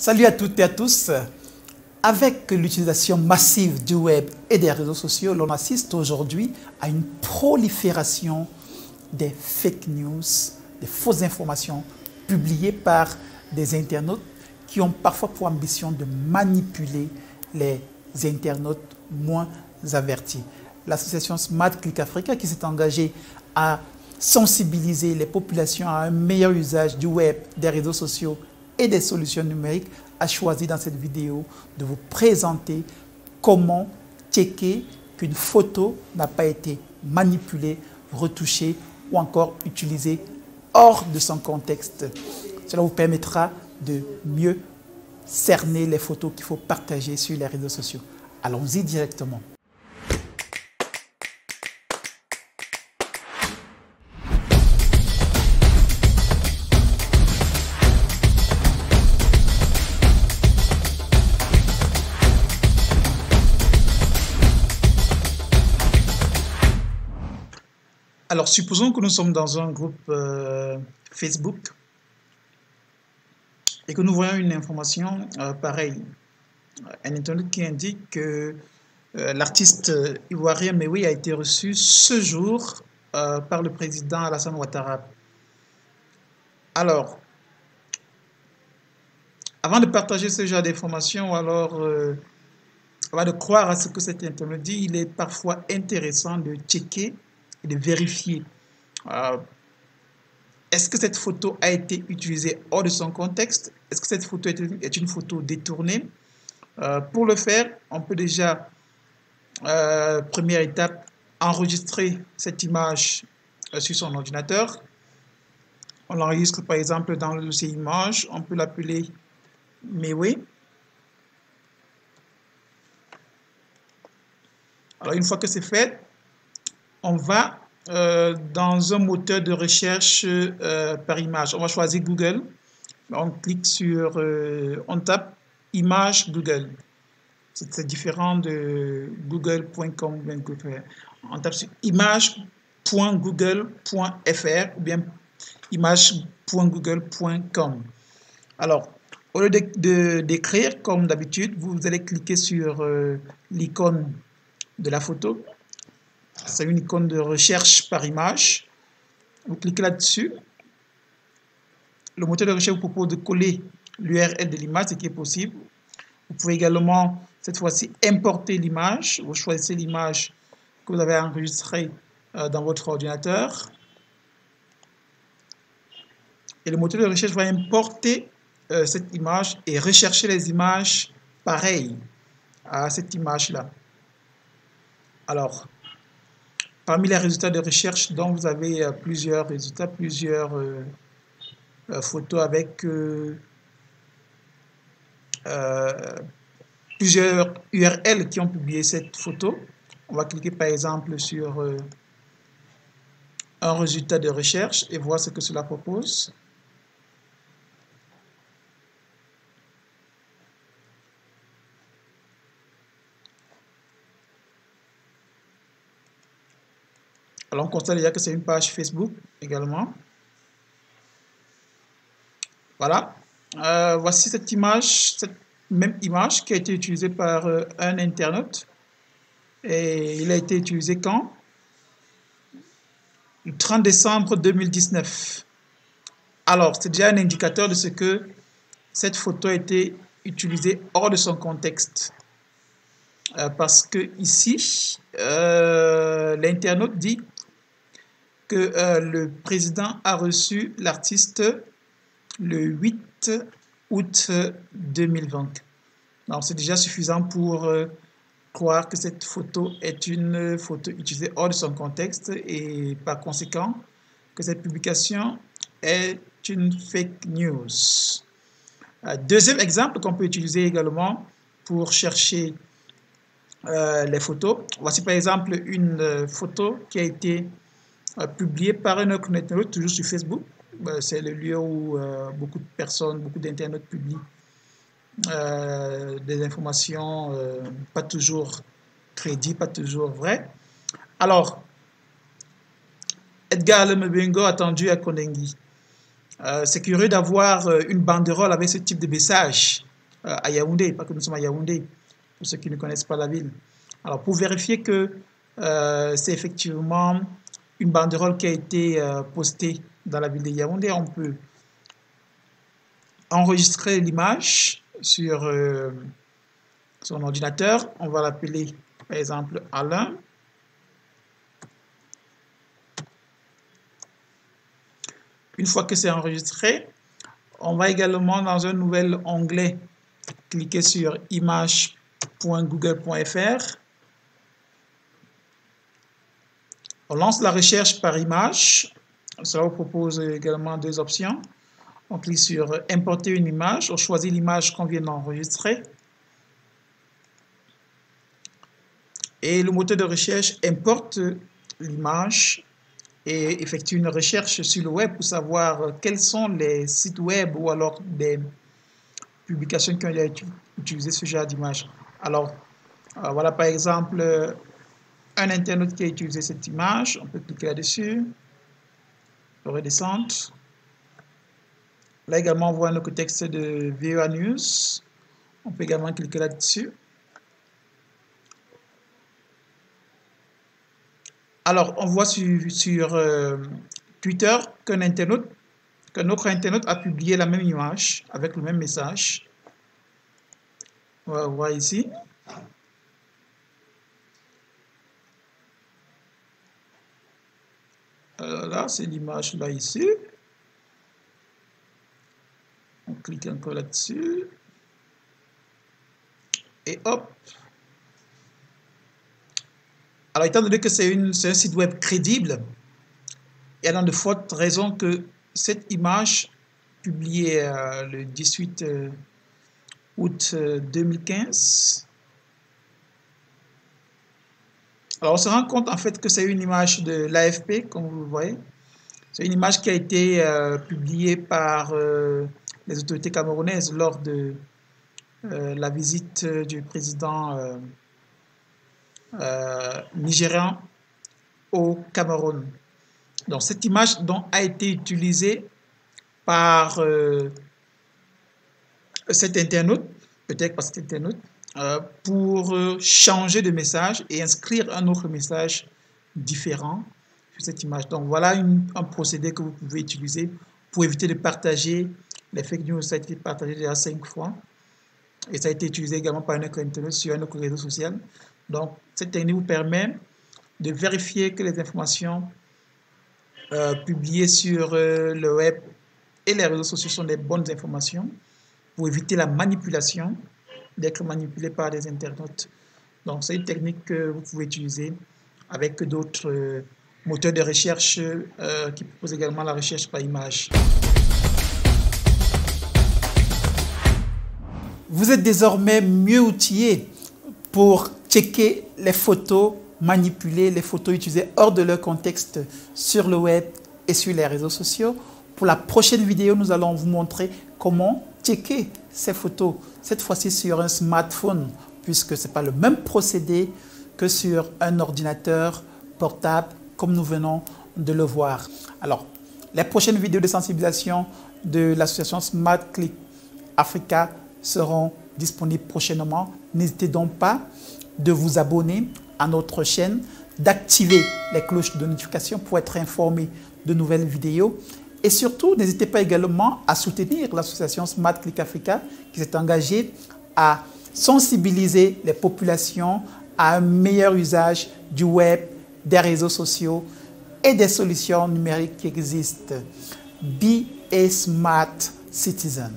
Salut à toutes et à tous. Avec l'utilisation massive du web et des réseaux sociaux, l'on assiste aujourd'hui à une prolifération des fake news, des fausses informations publiées par des internautes qui ont parfois pour ambition de manipuler les internautes moins avertis. L'association Smart Click Africa, qui s'est engagée à sensibiliser les populations à un meilleur usage du web, des réseaux sociaux et des solutions numériques, a choisi dans cette vidéo de vous présenter comment checker qu'une photo n'a pas été manipulée, retouchée ou encore utilisée hors de son contexte. Cela vous permettra de mieux cerner les photos qu'il faut partager sur les réseaux sociaux. Allons-y directement. Alors, supposons que nous sommes dans un groupe Facebook et que nous voyons une information pareille. Un internaute qui indique que l'artiste ivoirien Mewi a été reçu ce jour par le président Alassane Ouattara. Alors, avant de partager ce genre d'informations, alors avant de croire à ce que cet internaute dit, il est parfois intéressant de checker et de vérifier est-ce que cette photo a été utilisée hors de son contexte, est-ce que cette photo est une photo détournée. Pour le faire, on peut déjà, première étape, enregistrer cette image sur son ordinateur. On l'enregistre par exemple dans le dossier image, on peut l'appeler Mewi. Alors une fois que c'est fait, on va dans un moteur de recherche par image. On va choisir Google. On clique sur, on tape image Google. C'est différent de google.com. On tape sur image.google.fr ou bien image.google.com. Alors, au lieu d'écrire comme d'habitude, vous allez cliquer sur l'icône de la photo. C'est une icône de recherche par image. Vous cliquez là-dessus. Le moteur de recherche vous propose de coller l'URL de l'image, ce qui est possible. Vous pouvez également, cette fois-ci, importer l'image. Vous choisissez l'image que vous avez enregistrée dans votre ordinateur. Et le moteur de recherche va importer cette image et rechercher les images pareilles à cette image-là. Alors, parmi les résultats de recherche, donc vous avez plusieurs résultats, plusieurs photos avec plusieurs URL qui ont publié cette photo. On va cliquer par exemple sur un résultat de recherche et voir ce que cela propose. Alors, on constate déjà que c'est une page Facebook également. Voilà. Voici cette image, cette même image qui a été utilisée par un internaute. Et il a été utilisé quand? Le 30 décembre 2019. Alors, c'est déjà un indicateur de ce que cette photo a été utilisée hors de son contexte. Parce que ici, l'internaute dit que le président a reçu l'artiste le 8 août 2020. Donc, c'est déjà suffisant pour croire que cette photo est une photo utilisée hors de son contexte et par conséquent que cette publication est une fake news. Deuxième exemple qu'on peut utiliser également pour chercher les photos. Voici par exemple une photo qui a été publiée par un autre internaute, toujours sur Facebook. C'est le lieu où beaucoup de personnes, beaucoup d'internautes publient des informations pas toujours crédibles, pas toujours vraies. Alors, Edgar Lemebengo attendu à Kondengi. C'est curieux d'avoir une banderole avec ce type de message à Yaoundé, pas que nous sommes à Yaoundé, pour ceux qui ne connaissent pas la ville. Alors, pour vérifier que c'est effectivement une banderole qui a été postée dans la ville de Yaoundé, on peut enregistrer l'image sur son ordinateur. On va l'appeler, par exemple, Alain. Une fois que c'est enregistré, on va également dans un nouvel onglet cliquer sur image.google.fr. On lance la recherche par image. Cela vous propose également deux options. On clique sur importer une image. On choisit l'image qu'on vient d'enregistrer. Et le moteur de recherche importe l'image et effectue une recherche sur le web pour savoir quels sont les sites web ou alors des publications qui ont utilisé ce genre d'image. Alors, voilà par exemple un internaute qui a utilisé cette image. On peut cliquer là-dessus, redescendre. Là également, on voit un autre texte de VOA News. On peut également cliquer là-dessus. Alors, on voit sur Twitter qu'un autre internaute a publié la même image avec le même message. On va voir ici. Là, c'est l'image là ici. On clique encore là-dessus. Et hop. Alors, étant donné que c'est un site web crédible, il y a de fortes raisons que cette image, publiée le 18 août 2015, alors on se rend compte en fait que c'est une image de l'AFP, comme vous le voyez. C'est une image qui a été publiée par les autorités camerounaises lors de la visite du président nigérian au Cameroun. Donc cette image a été utilisée par cet internaute, peut-être par cet internaute, pour changer de message et inscrire un autre message différent sur cette image. Donc voilà un procédé que vous pouvez utiliser pour éviter de partager les fake news. Ça a été partagé déjà 5 fois et ça a été utilisé également par un autre internaute sur un autre réseau social. Donc cette technique vous permet de vérifier que les informations publiées sur le web et les réseaux sociaux sont des bonnes informations pour éviter la manipulation, d'être manipulé par des internautes. Donc c'est une technique que vous pouvez utiliser avec d'autres moteurs de recherche qui proposent également la recherche par image. Vous êtes désormais mieux outillé pour checker les photos manipulées, les photos utilisées hors de leur contexte sur le web et sur les réseaux sociaux. Pour la prochaine vidéo, nous allons vous montrer comment checker ces photos, cette fois-ci sur un smartphone, puisque ce n'est pas le même procédé que sur un ordinateur portable, comme nous venons de le voir. Alors, les prochaines vidéos de sensibilisation de l'association Smart Click Africa seront disponibles prochainement. N'hésitez donc pas de vous abonner à notre chaîne, d'activer les cloches de notification pour être informé de nouvelles vidéos. Et surtout, n'hésitez pas également à soutenir l'association Smart Click Africa qui s'est engagée à sensibiliser les populations à un meilleur usage du web, des réseaux sociaux et des solutions numériques qui existent. Be a smart citizen.